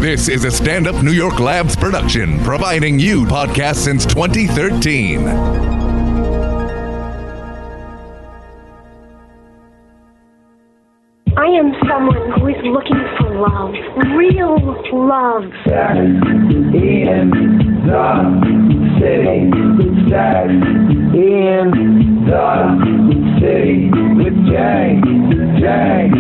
This is a Stand Up New York Labs production, providing you podcasts since 2013. I am someone who is looking for love, real love. In the city, in the city with Jay, Zach.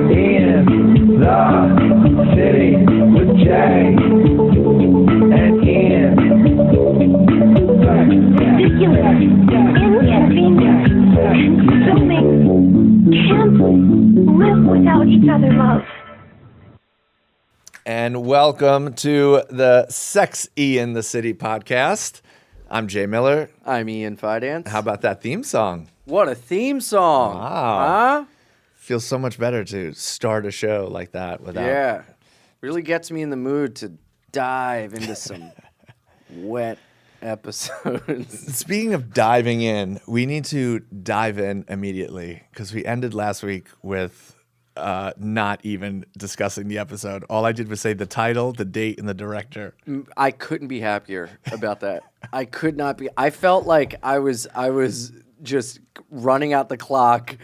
In the city with Jay, and Ian. Ridiculous, inconvenient, consuming, can't live without each other, love. And welcome to the Sex in the City podcast. I'm Jay Miller. I'm Ian Fidance. How about that theme song? What a theme song. Wow. Huh? Feels so much better to start a show like that without... Yeah. Really gets me in the mood to dive into some wet episodes. Speaking of diving in, we need to dive in immediately because we ended last week with not even discussing the episode. All I did was say the title, the date, and the director. I couldn't be happier about that. I could not be. I felt like I was just running out the clock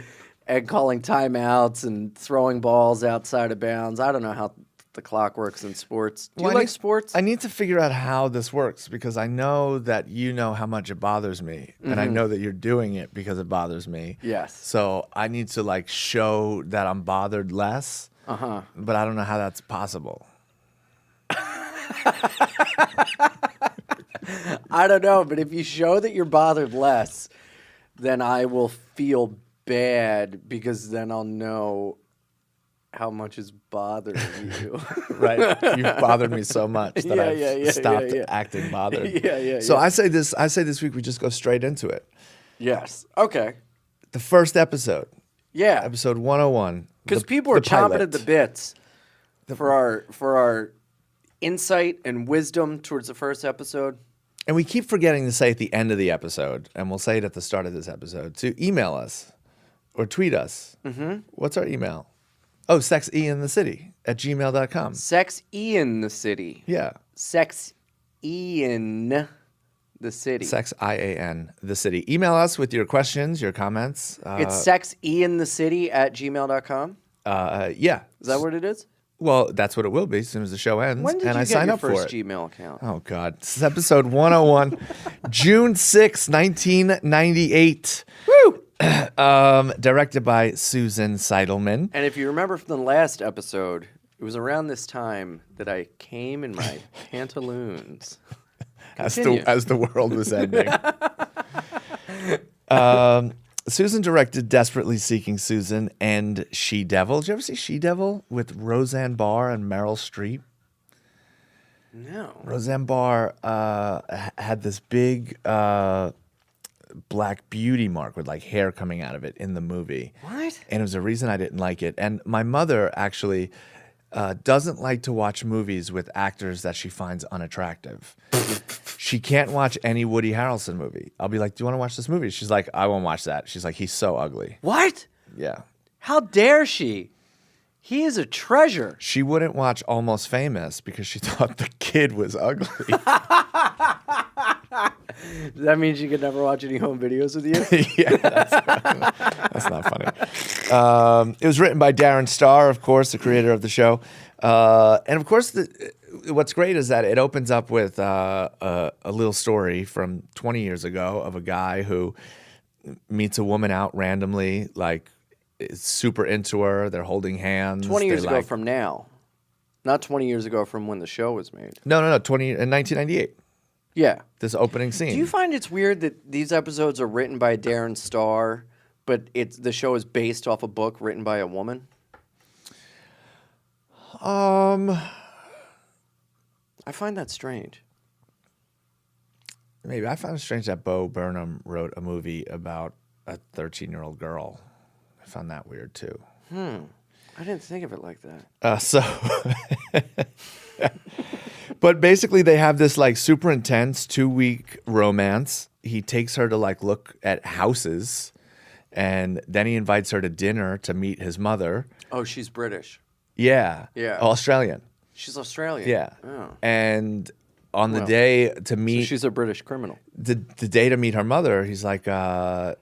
and calling timeouts and throwing balls outside of bounds. I don't know how the clock works in sports. Do you like sports? I need to figure out how this works because I know that you know how much it bothers me, and I know that you're doing it because it bothers me. Yes. So I need to like show that I'm bothered less. But I don't know how that's possible. I don't know, but if you show that you're bothered less, then I will feel bad because then I'll know how much is bothering you. Right? You've bothered me so much that I've stopped acting bothered. So I say this week we just go straight into it. Yes. Okay. The first episode. Yeah. Episode 101. Because people are chomping pilot. at the bits for our insight and wisdom towards the first episode. And we keep forgetting to say at the end of the episode, and we'll say it at the start of this episode, to email us or tweet us. What's our email? Oh, sexianthecity@gmail.com. Sex Ian the City. Yeah. Sex Ian the City. Sex IAN the city. Email us with your questions, your comments. It's sexianthecity@gmail.com. Yeah. Is that what it is? Well, that's what it will be as soon as the show ends. When did and you I get sign your up for first it. Gmail account? Oh, God. This is episode 101, June 6, 1998. Woo! Directed by Susan Seidelman. And if you remember from the last episode, it was around this time that I came in my pantaloons. As the world was ending. Susan directed Desperately Seeking Susan and She-Devil. Did you ever see She-Devil with Roseanne Barr and Meryl Streep? No. Roseanne Barr had this big black beauty mark with like hair coming out of it in the movie. What? And it was a reason I didn't like it. And my mother actually doesn't like to watch movies with actors that she finds unattractive. She can't watch any Woody Harrelson movie. I'll be like, do you want to watch this movie? She's like, I won't watch that. She's like, he's so ugly. What? Yeah. How dare she? He is a treasure. She wouldn't watch Almost Famous because she thought the kid was ugly. Does that mean she could never watch any home videos with you? Yeah, that's not funny. It was written by Darren Star, of course, the creator of the show. And of course, what's great is that it opens up with a little story from 20 years ago of a guy who meets a woman out randomly, like is super into her. They're holding hands. 20 years ago from now. Not 20 years ago from when the show was made. No, in 1998. Yeah. This opening scene. Do you find it's weird that these episodes are written by Darren Star, but the show is based off a book written by a woman? I find that strange. Maybe. I find it strange that Bo Burnham wrote a movie about a 13-year-old girl. I found that weird, too. I didn't think of it like that. But basically they have this like super intense 2-week romance. He takes her to like look at houses And then he invites her to dinner to meet his mother. Oh, she's British. Yeah. Yeah. Australian. She's Australian. Yeah. Oh. And on the day to meet... So she's a British criminal. The day to meet her mother, he's like, my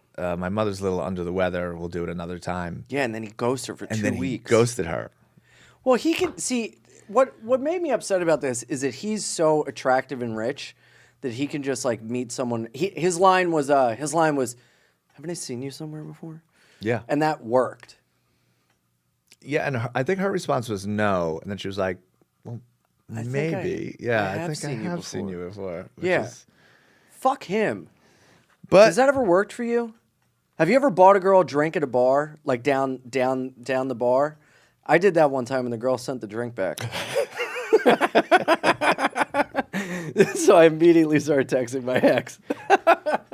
mother's a little under the weather. We'll do it another time. Yeah, and then he ghosts her for And 2 then weeks. he ghosted her. Well, he can see what made me upset about this is that he's so attractive and rich that he can just like meet someone. His line was, "Haven't I seen you somewhere before?" Yeah. And that worked. Yeah, and I think her response was no. And then she was like, well, I think maybe. I Yeah, I have think seen I you have before. seen you before. which Yeah. is- Fuck him. But Has that ever worked for you? Have you ever bought a girl a drink at a bar, like down the bar? I did that one time, and the girl sent the drink back. So I immediately started texting my ex.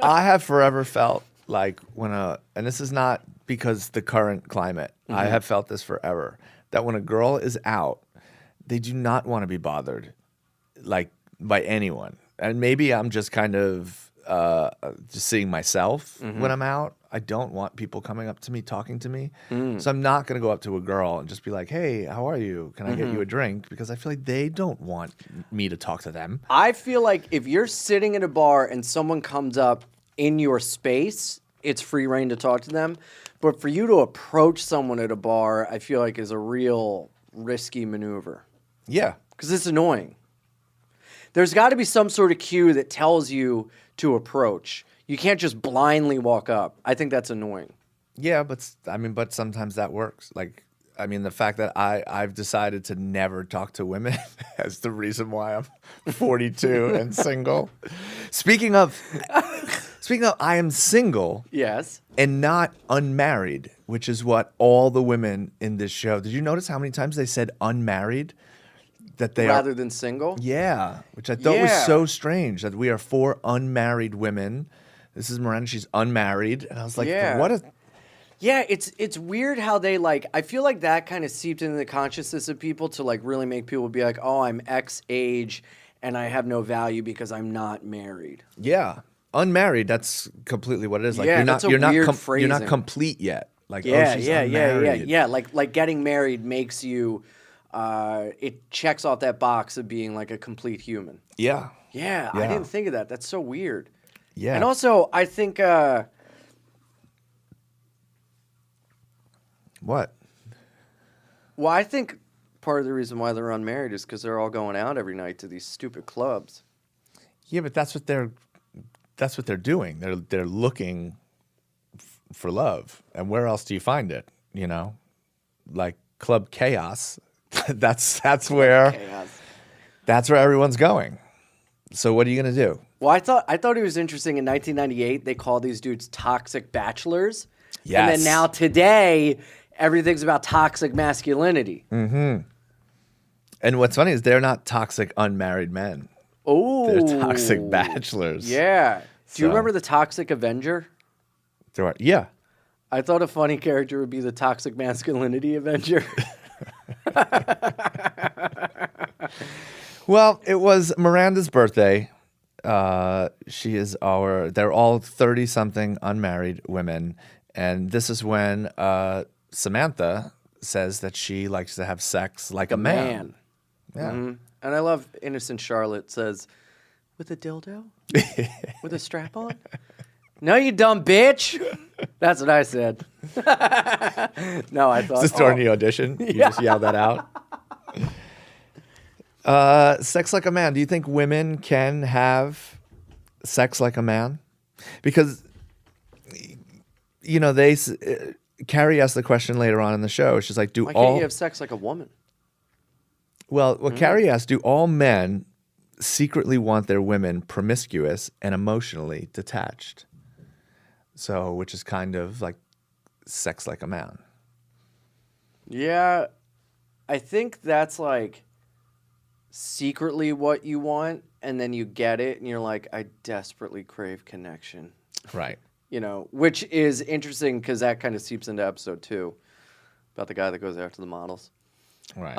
I have forever felt like and this is not because the current climate, I have felt this forever, that when a girl is out, they do not want to be bothered like by anyone. And maybe I'm just kind of just seeing myself when I'm out. I don't want people coming up to me, talking to me. So I'm not going to go up to a girl and just be like, hey, how are you? Can I get you a drink? Because I feel like they don't want me to talk to them. I feel like if you're sitting at a bar and someone comes up in your space, it's free reign to talk to them. But for you to approach someone at a bar, I feel like is a real risky maneuver. Yeah. Because it's annoying. There's got to be some sort of cue that tells you to approach. You can't just blindly walk up. I think that's annoying. Yeah, but sometimes that works. Like, the fact that I've decided to never talk to women is the reason why I'm 42 and single. Speaking of, I am single. Yes. And not unmarried, which is what all the women in this show. Did you notice how many times they said unmarried? That they Rather than single? Yeah, which I thought was so strange that we are 4 unmarried women. This is Miranda, she's unmarried. And I was like, what a... Yeah, it's weird how they I feel like that kind of seeped into the consciousness of people to really make people be like, oh, I'm X age and I have no value because I'm not married. Yeah. Unmarried, that's completely what it is. Like Yeah, that's a weird you're not phrasing. complete yet. Like, she's Yeah. unmarried. Like getting married makes you it checks off that box of being like a complete human. Yeah. Yeah, I didn't think of that. That's so weird. Yeah. And also, I think what? Well, I think part of the reason why they're unmarried is because they're all going out every night to these stupid clubs. Yeah, but that's what they're doing. They're looking for love. And where else do you find it? Like Club Chaos. that's where Chaos. That's where everyone's going. So what are you gonna do? Well, I thought it was interesting. In 1998, they called these dudes toxic bachelors. Yes. And then now today, everything's about toxic masculinity. Mm-hmm. And what's funny is they're not toxic unmarried men. Oh, They're toxic bachelors. Yeah. Do you So- remember the Toxic Avenger? Yeah. I thought a funny character would be the Toxic Masculinity Avenger. Well, it was Miranda's birthday. They're all 30-something unmarried women. And this is when Samantha says that she likes to have sex like a man. Yeah. And I love Innocent Charlotte says, with a dildo? With a strap on? No, you dumb bitch. That's what I said. No, I thought. Is this during the audition? You just yelled that out? Sex like a man. Do you think women can have sex like a man? Because, Carrie asked the question later on in the show. She's like, Why can't you have sex like a woman? Well, Carrie asked, do all men secretly want their women promiscuous and emotionally detached? So, which is kind of like sex like a man. Yeah, I think that's like secretly what you want, and then you get it, and you're like, I desperately crave connection. Right. Which is interesting because that kind of seeps into episode 2 about the guy that goes after the models. Right.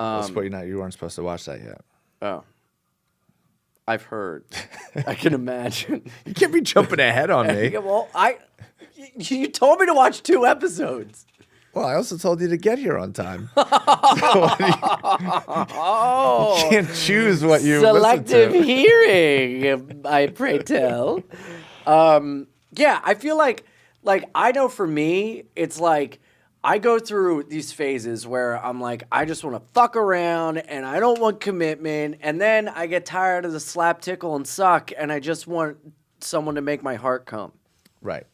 You weren't supposed to watch that yet. Oh. I've heard. I can imagine. You can't be jumping ahead on me. Well, you told me to watch 2 episodes. Well, I also told you to get here on time. Oh, You can't choose what you selective listen to. hearing, I pray tell. Yeah, I feel like I know for me, it's like I go through these phases where I'm like, I just want to fuck around and I don't want commitment. And then I get tired of the slap, tickle, and suck. And I just want someone to make my heart come, Right.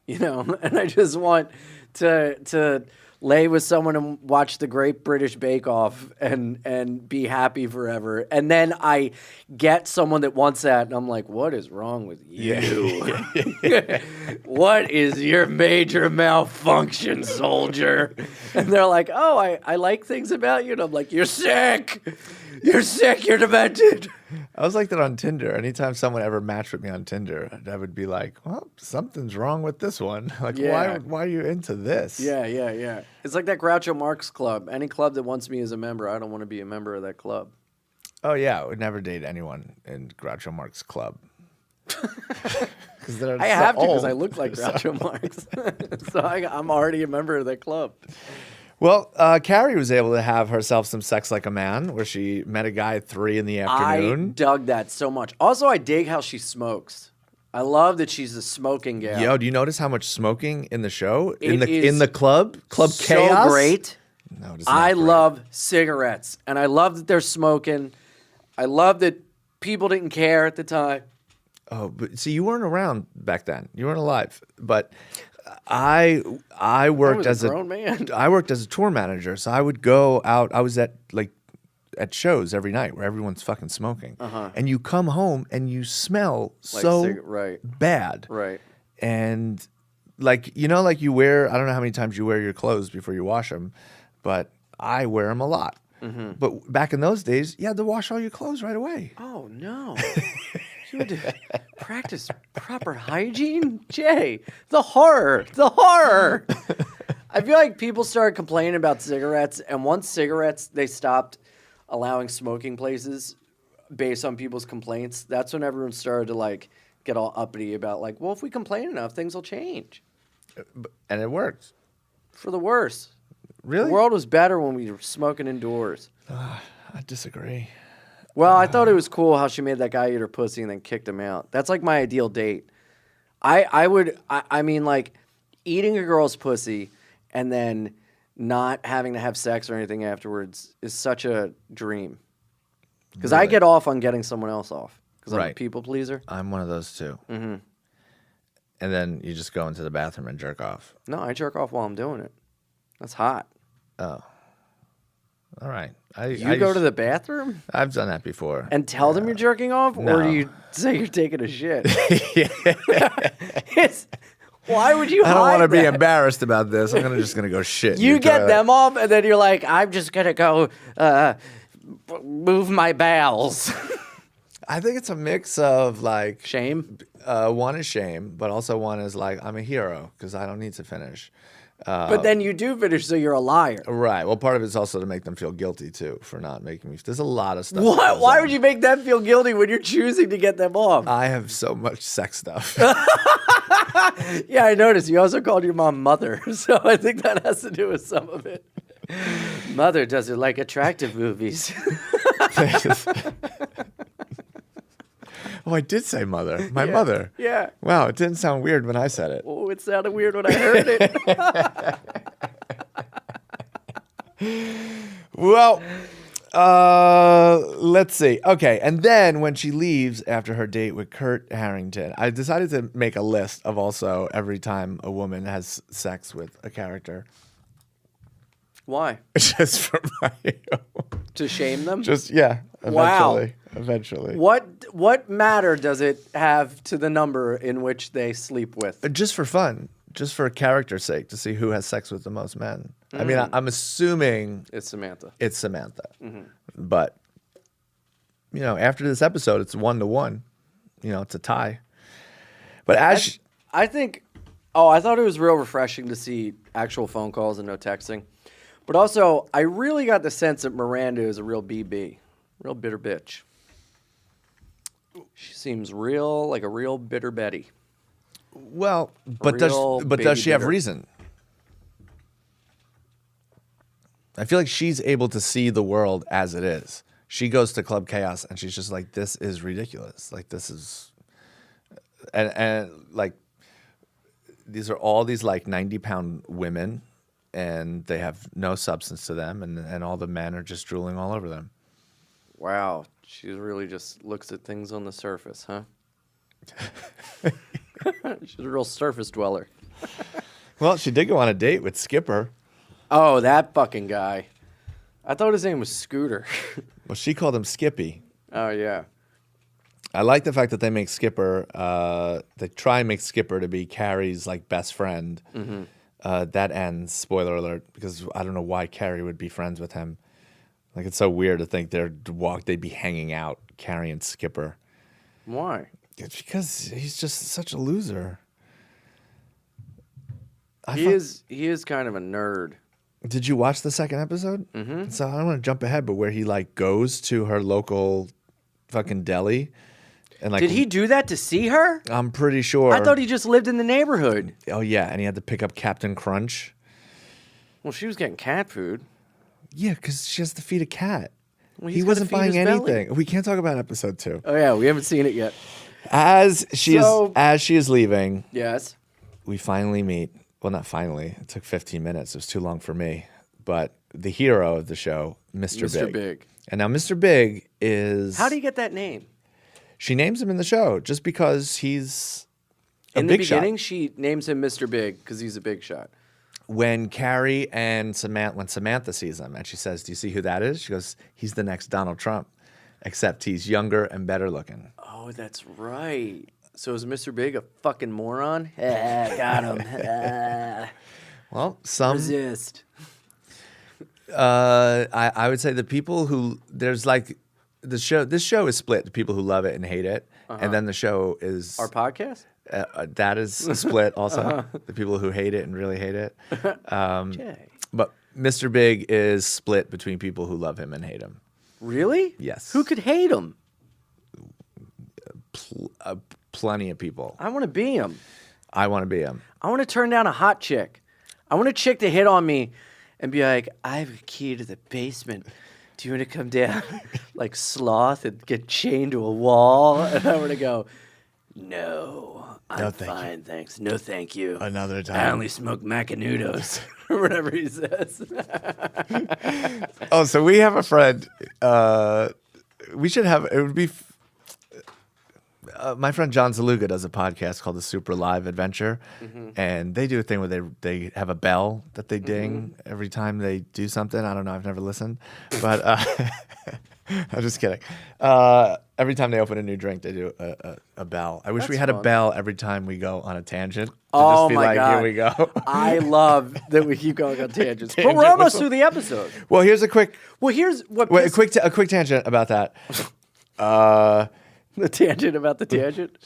you know? And I just want to lay with someone and watch the Great British Bake Off and be happy forever. And then I get someone that wants that, and I'm like, what is wrong with you? What is your major malfunction, soldier? And they're like, oh, I like things about you. And I'm like, you're sick. You're sick. You're demented. I was like that on Tinder. Anytime someone ever matched with me on Tinder, I would be like, well, something's wrong with this one. Like, Yeah. why are you into this? Yeah. It's like that Groucho Marx club. Any club that wants me as a member, I don't want to be a member of that club. Oh, yeah. I would never date anyone in Groucho Marx Club. I have to because I look like Groucho Marx. So I'm already a member of that club. Well, Carrie was able to have herself some sex like a man, where she met a guy at 3 in the I afternoon. dug that so much. Also, I dig how she smokes. I love that she's a smoking gal. Yo, do you notice how much smoking in the show? It In the club Chaos? So great. No, it is not I great. love cigarettes, and I love that they're smoking. I love that people didn't care at the time. Oh, but see, you weren't around back then. You weren't alive. But I worked I was a grown man. I worked as a tour manager, so I would go out. I was at shows every night where everyone's fucking smoking, and you come home and you smell Right. bad, Right. and like you wear. I don't know how many times you wear your clothes before you wash them, but I wear them a lot. Mm-hmm. But back in those days, you had to wash all your clothes right away. Oh, no. You had to practice proper hygiene? Jay, the horror. I feel like people started complaining about cigarettes, and once cigarettes, they stopped allowing smoking places based on people's complaints. That's when everyone started to get all uppity about well, if we complain enough, things will change. And it worked. For the worse. Really? The world was better when we were smoking indoors. I disagree. Well, I thought it was cool how she made that guy eat her pussy and then kicked him out. That's like my ideal date. I mean, eating a girl's pussy and then not having to have sex or anything afterwards is such a dream. Because I get off on getting someone else off. Because I'm a Right. people pleaser. I'm one of those too. Mm-hmm. And then you just go into the bathroom and jerk off. No, I jerk off while I'm doing it. That's hot. Oh. All right. You go to the bathroom I've done that before. and tell them you're jerking off? Or no. do you say you're taking a shit? Why would you I don't want want to be embarrassed about this. I'm just going to go shit. in You your get toilet. them off, and then you're like, I'm just going to go move my bowels. I think it's a mix of Shame? one is shame, but also one is I'm a hero because I don't need to finish. But then you do finish, so you're a liar. Right. Well, part of it's also to make them feel guilty too for not making me. There's a lot of stuff. What? Why would you make them feel guilty when you're choosing to get them off? I have so much sex stuff. Yeah, I noticed. You also called your mom mother, so I think that has to do with some of it. Mother doesn't like attractive movies. Oh, I did say mother. My mother. Yeah. Wow, it didn't sound weird when I said it. Oh, it sounded weird when I heard it. Well, let's see. Okay, and then when she leaves after her date with Kurt Harrington, I decided to make a list of also every time a woman has sex with a character. Why? Just for my To shame them? eventually. Wow. Eventually. What matter does it have to the number in which they sleep with? Just for fun. Just for character's sake, to see who has sex with the most men. I mean, I'm assuming It's Samantha. it's Samantha. But, after this episode, it's 1-1. It's a tie. But I think, I thought it was real refreshing to see actual phone calls and no texting. But also, I really got the sense that Miranda is a real BB, real bitter bitch. She seems real, like a real bitter Betty. Well, but Real does she have baby reason? I feel like she's able to see the world as it is. She goes to Club Chaos and she's just like, this is ridiculous. Like this is, and like, these are all these like 90-pound women, and they have no substance to them, and all the men are just drooling all over them. Wow, she really just looks at things on the surface, huh? She's a real surface dweller. Well, she did go on a date with Skipper. Oh, that fucking guy. I thought his name was Scooter. Well, she called him Skippy. Oh, yeah. I like the fact that they make Skipper, they try and make Skipper to be Carrie's like best friend. That ends, spoiler alert, because I don't know why Carrie would be friends with him. Like, it's so weird to think they'd be hanging out, Carrie and Skipper. Why? It's because he's just such a loser. He is kind of a nerd. Did you watch the second episode? Mm-hmm. So I don't want to jump ahead, but where he like goes to her local fucking deli, and like, Did he do that to see her? I'm pretty sure. I thought he just lived in the neighborhood. Oh yeah, and he had to pick up Captain Crunch. Well, she was getting cat food. Yeah, because she has to feed a cat. Well, He wasn't buying anything. We can't talk about episode 2. Oh yeah, we haven't seen it yet. As she is leaving, Yes. we finally meet. Well, not finally. It took 15 minutes. It was too long for me. But the hero of the show, Mr. Big. And now Mr. Big is... How do you get that name? She names him in the show just because he's a In the big shot. beginning, she names him Mr. Big because he's a big shot. When Carrie and Samantha sees him, and she says, "Do you see who that is?" She goes, "He's the next Donald Trump, except he's younger and better looking." Oh, that's right. So is Mr. Big a fucking moron? Got him. Well, some... Resist. I would say the people who... There's like... This show is split. The people who love it and hate it. And then the show is... Our podcast? That is split also. The people who hate it and really hate it. But Mr. Big is split between people who love him and hate him. Really? Yes. Who could hate him? Plenty of people. I want to be him. I want to be him. I want to turn down a hot chick. I want a chick to hit on me and be like, I have a key to the basement. Do you want to come down like Sloth and get chained to a wall? And I want to go, no, I'm fine, thanks. No, thank you. Another time. I only smoke Macanudos or whatever he says. Oh, so we have a friend. We should have, it would be... my friend John Zaluga does a podcast called The Super Live Adventure, and they do a thing where they have a bell that they ding every time they do something. I don't know. I've never listened, but I'm just kidding. Every time they open a new drink, they do a bell. I wish we had a bell every time we go on a tangent. To Oh just be my like, God. Here we go. I love that we keep going on tangents. But we're almost through the episode. Well, here's a quick Here's what a quick tangent about that. the tangent about the tangent.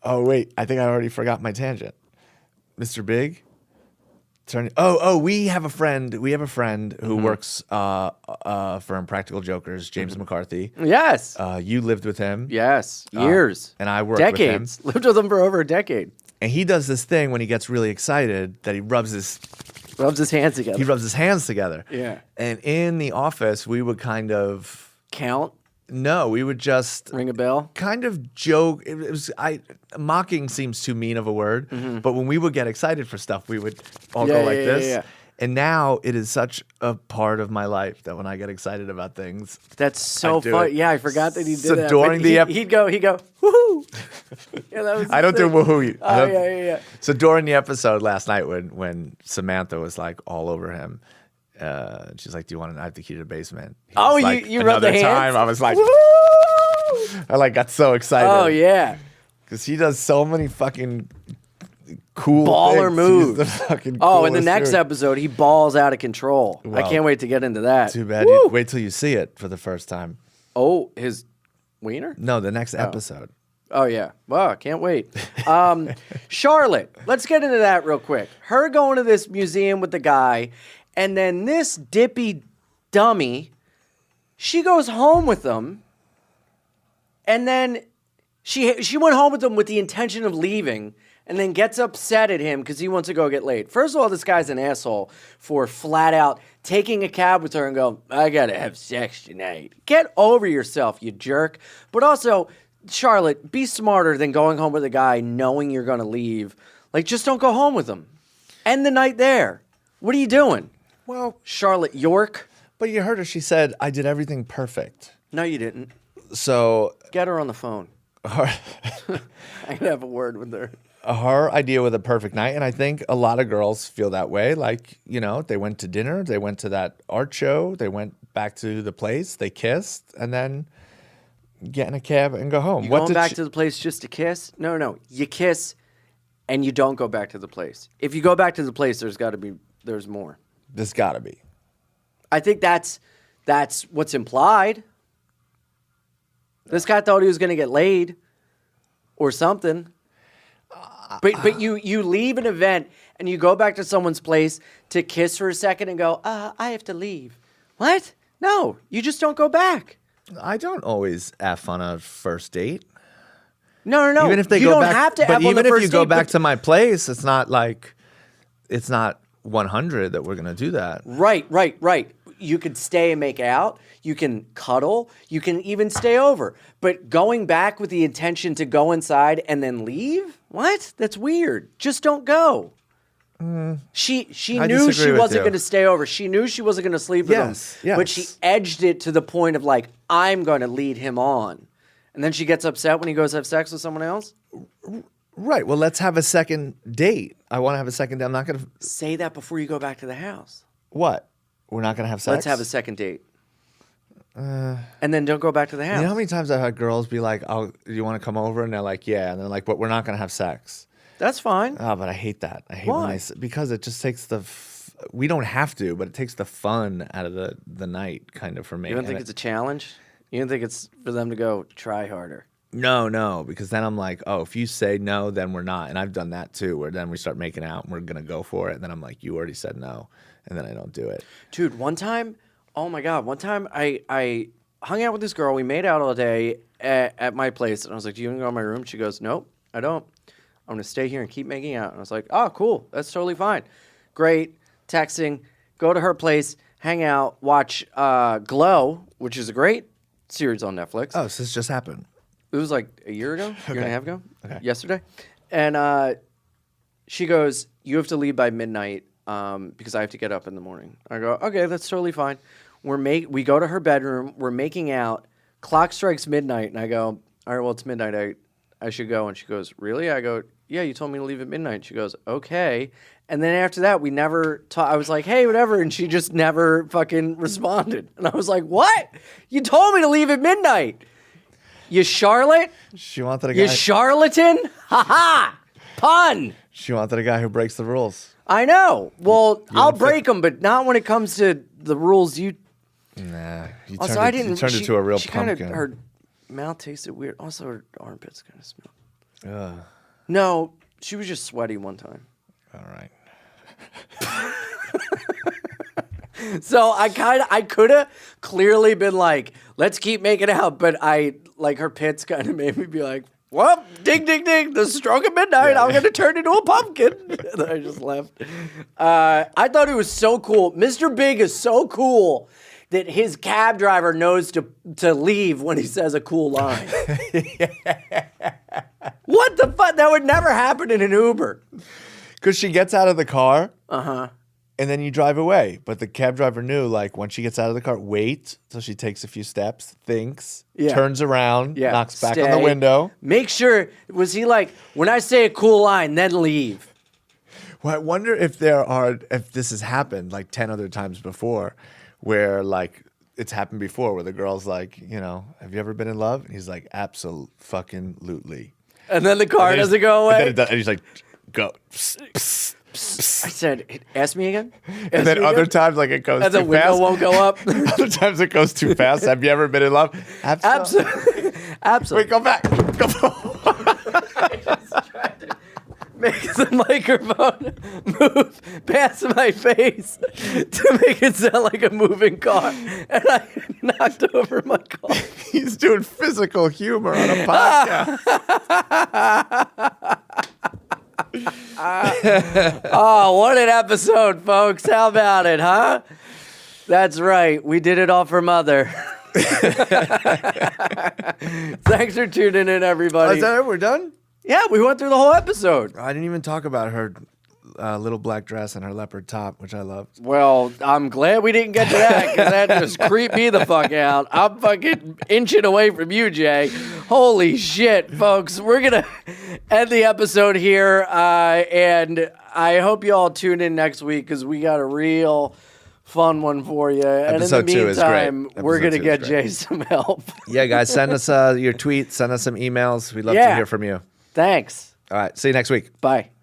Oh wait, I think I already forgot my tangent. Mr. Big. We have a friend. We have a friend who works for Impractical Jokers, James McCarthy. Yes. You lived with him. Yes. Years. And I worked Decades. with him. Lived with him for over a decade. And he does this thing when he gets really excited that he rubs his hands together. Yeah. And in the office, we would kind of Count. No, we would just Ring a bell. kind of joke. It was mocking seems too mean of a word, but when we would get excited for stuff, we would all go like this. Yeah. And now it is such a part of my life that when I get excited about things, That's so I do fun. it. Yeah, I forgot that he did So that. during But the he'd go, woohoo. Yeah, that was I don't do the thing. woohoo. Oh, yeah. So during the episode last night, when Samantha was like all over him, she's like, "Do you want to have the key to the basement?" He Oh, was like, you rubbed the another hands? time. I was like, Woo! I like got so excited. Oh, yeah. Because he does so many fucking cool Baller things. moves. He's the fucking Oh, in the coolest next dude. episode, he balls out of control. I Well, can't wait to get into that. Too bad. Woo! Wait till you see it for the first time. Oh, his wiener? No, the next episode. Oh, yeah. Well, I can't wait. Charlotte, let's get into that real quick. Her going to this museum with the guy, and then this dippy dummy, she goes home with him, And then she went home with him with the intention of leaving, and then gets upset at him because he wants to go get laid. First of all, this guy's an asshole for flat out taking a cab with her and go, I gotta have sex tonight. Get over yourself, you jerk. But also, Charlotte, be smarter than going home with a guy knowing you're gonna leave. Like, just don't go home with him. End the night there. What are you doing? Well, Charlotte York? but you heard her. She said, I did everything perfect. No, you didn't. So Get her on the phone. her, I can have a word with her. her idea with a perfect night, and I think a lot of girls feel that way. Like, you know, they went to dinner, they went to that art show, they went back to the place, they kissed, and then get in a cab and go home. You going back to the place just to kiss? No. You kiss, and you don't go back to the place. If you go back to the place, there's more. There's got to be. I think that's what's implied. This guy thought he was going to get laid or something. But you leave an event and you go back to someone's place to kiss for a second and go, I have to leave. What? No, you just don't go back. I don't always F on a first date. No. Even if they you go don't back, have to but F on the even if first you go date, back but- to my place, it's not 100 that we're gonna do that. Right. You could stay and make out. You can cuddle. You can even stay over. But going back with the intention to go inside and then leave? What? That's weird. Just don't go. She I knew disagree she with wasn't you. going to stay over. She knew she wasn't going to sleep with him. But she yes. edged it to the point of like, I'm going to lead him on. And then she gets upset when he goes to have sex with someone else? Right. Well, let's have a second date. I want to have a second date. I'm not gonna Say that before you go back to the house. What? We're not gonna have sex. Let's have a second date. And then don't go back to the house. You know how many times I've had girls be like, "Oh, you want to come over?" And they're like, "Yeah," and they're like, "But we're not gonna have sex." That's fine. Oh, but I hate that. I hate when Why? because it just takes we don't have to, but it takes the fun out of the night, kind of for me. You don't think And it's a challenge? You don't think it's for them to go try harder? No, because then I'm like, oh, if you say no, then we're not. And I've done that too, where then we start making out and we're gonna go for it, and then I'm like, you already said no, and then I don't do it. Dude, one time, oh my God, I hung out with this girl. We made out all day at my place, and I was like, do you want to go in my room? She goes, nope, I don't. I'm going to stay here and keep making out. And I was like, oh, cool. That's totally fine. Great. Texting. Go to her place, hang out, watch Glow, which is a great series on Netflix. Oh, so this just happened. It was like a year ago, year and a half ago, Okay. yesterday. And she goes, you have to leave by midnight because I have to get up in the morning. I go, okay, that's totally fine. We go to her bedroom. We're making out. Clock strikes midnight. And I go, all right, well, it's midnight. I should go. And she goes, really? I go, yeah, you told me to leave at midnight. She goes, okay. And then after that, we never talked. I was like, hey, whatever. And she just never fucking responded. And I was like, what? You told me to leave at midnight. You Charlotte? She wanted a You guy. charlatan? Ha ha! Pun! She wanted a guy who breaks the rules. I know. Well, I'll don't fit- break them, but not when it comes to the rules you. Nah, you Also, turned, I it, didn't. you turned she, into a real she kinda- pumpkin. her mouth tasted weird. Also, her armpits kind of smelled. Ugh. No, she was just sweaty one time. All right. So I could have clearly been like, let's keep making out, but her pits kind of made me be like, well, ding, ding, ding, the stroke of midnight, I'm going to turn into a pumpkin. And then I just left. I thought it was so cool. Mr. Big is so cool that his cab driver knows to leave when he says a cool line. What the fuck? That would never happen in an Uber. Because she gets out of the car. And then you drive away. But the cab driver knew, like, when she gets out of the car, wait till she takes a few steps, thinks, turns around, knocks back on the window. Make sure, was he like, when I say a cool line, then leave? Well, I wonder if if this has happened like 10 other times before, where, like, it's happened before, where the girl's like, you know, have you ever been in love? And he's like, absolutely. And then the car doesn't go away? And he's like, go. I said, ask me again? And then other times, like, it goes And too the window fast. won't go up? Other times it goes too fast. Have you ever been in love? Absolutely. Wait, go back. Go. make the microphone move past my face to make it sound like a moving car, and I knocked over my car. He's doing physical humor on a podcast. Oh, what an episode, folks. How about it, huh? That's right. We did it all for Mother. Thanks for tuning in, everybody. Is that it? We're done? Yeah, we went through the whole episode. I didn't even talk about her little black dress and her leopard top, which I loved. Well, I'm glad we didn't get to that because that just creeped me the fuck out. I'm fucking inching away from you, Jay. Holy shit, folks. We're going to end the episode here, and I hope you all tune in next week because we got a real fun one for you. And in the meantime, we're going to get Jay some help. Yeah, guys, send us your tweets, send us some emails. We'd love to hear from you. Thanks. All right, see you next week. Bye.